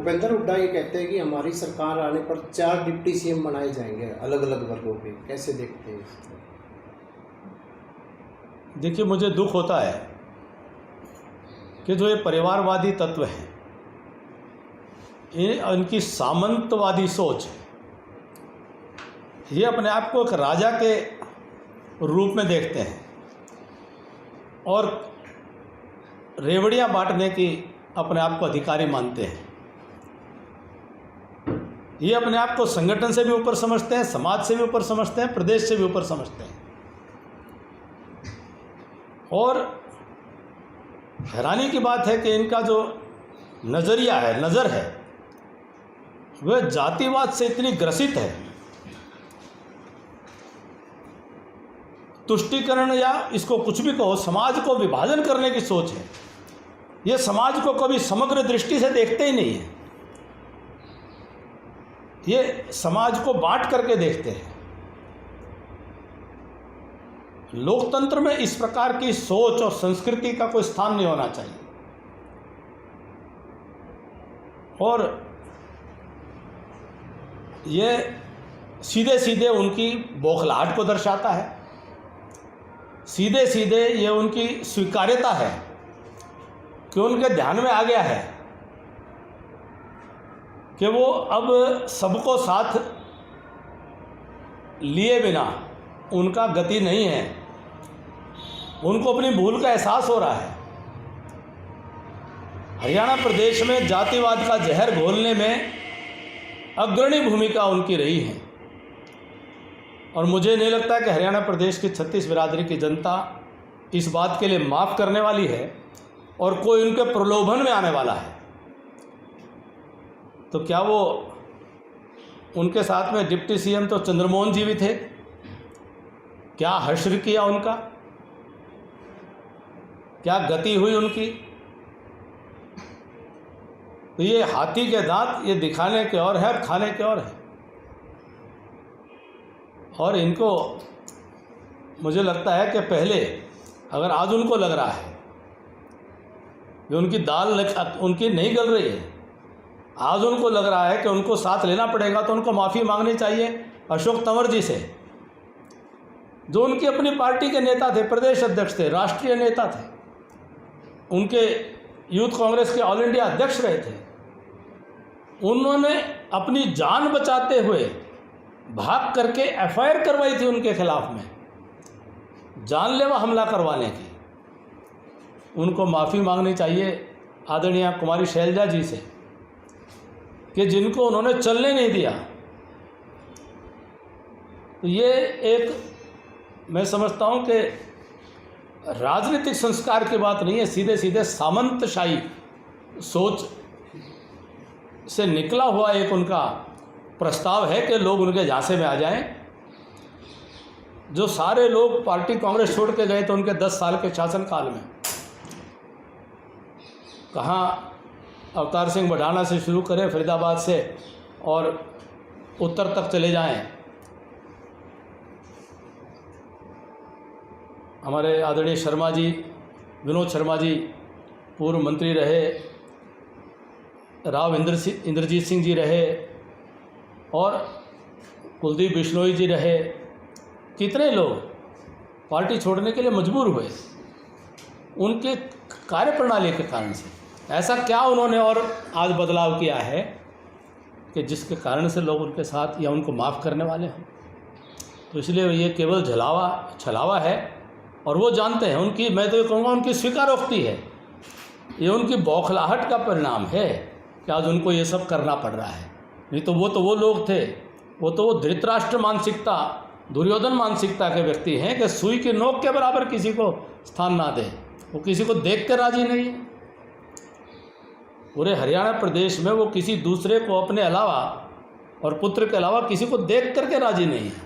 भूपेंद्र हुड्डा ये कहते हैं कि हमारी सरकार आने पर 4 डिप्टी सीएम बनाए जाएंगे अलग अलग वर्गों के, कैसे देखते हैं इसको? देखिए, मुझे दुख होता है कि जो ये परिवारवादी तत्व हैं, इनकी सामंतवादी सोच है, ये अपने आप को एक राजा के रूप में देखते हैं और रेवड़ियां बांटने की अपने आप को अधिकारी मानते हैं। ये अपने आप को संगठन से भी ऊपर समझते हैं, समाज से भी ऊपर समझते हैं, प्रदेश से भी ऊपर समझते हैं। और हैरानी की बात है कि इनका जो नज़रिया है, नज़र है, वह जातिवाद से इतनी ग्रसित है, तुष्टीकरण या इसको कुछ भी कहो, समाज को विभाजन करने की सोच है। ये समाज को कभी समग्र दृष्टि से देखते ही नहीं है, ये समाज को बांट करके देखते हैं। लोकतंत्र में इस प्रकार की सोच और संस्कृति का कोई स्थान नहीं होना चाहिए। और ये सीधे सीधे उनकी बौखलाहट को दर्शाता है, सीधे सीधे ये उनकी स्वीकार्यता है कि उनके ध्यान में आ गया है कि वो अब सबको साथ लिए बिना उनका गति नहीं है। उनको अपनी भूल का एहसास हो रहा है। हरियाणा प्रदेश में जातिवाद का जहर घोलने में अग्रणी भूमिका उनकी रही है और मुझे नहीं लगता कि हरियाणा प्रदेश की 36 बिरादरी की जनता इस बात के लिए माफ़ करने वाली है और कोई उनके प्रलोभन में आने वाला है। तो क्या वो उनके साथ में डिप्टी सीएम तो चंद्रमोहन जी भी थे, क्या हश्र किया उनका, क्या गति हुई उनकी? तो ये हाथी के दांत ये दिखाने के और है और खाने के और है। और इनको मुझे लगता है कि पहले अगर आज उनको लग रहा है कि उनकी दाल उनकी नहीं गल रही है, आज उनको लग रहा है कि उनको साथ लेना पड़ेगा, तो उनको माफ़ी मांगनी चाहिए अशोक तंवर जी से, जो उनकी अपनी पार्टी के नेता थे, प्रदेश अध्यक्ष थे, राष्ट्रीय नेता थे, उनके यूथ कांग्रेस के ऑल इंडिया अध्यक्ष रहे थे। उन्होंने अपनी जान बचाते हुए भाग करके एफआईआर करवाई थी उनके खिलाफ में, जानलेवा हमला करवाने की। उनको माफ़ी मांगनी चाहिए आदरणीय कुमारी शैलजा जी से कि जिनको उन्होंने चलने नहीं दिया। तो ये एक मैं समझता हूँ कि राजनीतिक संस्कार की बात नहीं है, सीधे सीधे सामंतशाही सोच से निकला हुआ एक उनका प्रस्ताव है कि लोग उनके झांसे में आ जाएं। जो सारे लोग पार्टी कांग्रेस छोड़ के गए थे उनके 10 साल के शासनकाल में, कहाँ अवतार सिंह बढ़ाना से शुरू करें, फरीदाबाद से और उत्तर तक चले जाएं। हमारे आदरणीय शर्मा जी, विनोद शर्मा जी पूर्व मंत्री रहे, राव इंद्रजीत सिंह जी रहे और कुलदीप बिश्नोई जी रहे। कितने लोग पार्टी छोड़ने के लिए मजबूर हुए उनके कार्यप्रणाली के कारण से। ऐसा क्या उन्होंने और आज बदलाव किया है कि जिसके कारण से लोग उनके साथ या उनको माफ़ करने वाले हैं? तो इसलिए ये केवल छलावा है और वो जानते हैं। उनकी, मैं तो ये कहूँगा, उनकी स्वीकारोक्ति है, ये उनकी बौखलाहट का परिणाम है कि आज उनको ये सब करना पड़ रहा है। नहीं तो वो लोग थे, वो धृतराष्ट्र मानसिकता, दुर्योधन मानसिकता के व्यक्ति हैं कि सुई की नोक के बराबर किसी को स्थान ना दे। वो किसी को देख कर राजी नहीं है। पूरे हरियाणा प्रदेश में वो किसी दूसरे को अपने अलावा और पुत्र के अलावा किसी को देख करके राजी नहीं है।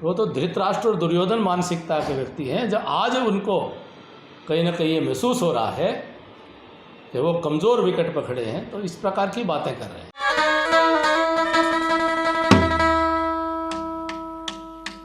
वो तो धृतराष्ट्र और दुर्योधन मानसिकता के व्यक्ति हैं, जो आज उनको कहीं ना कहीं ये महसूस हो रहा है कि वो कमज़ोर विकेट पर खड़े हैं, तो इस प्रकार की बातें कर रहे हैं।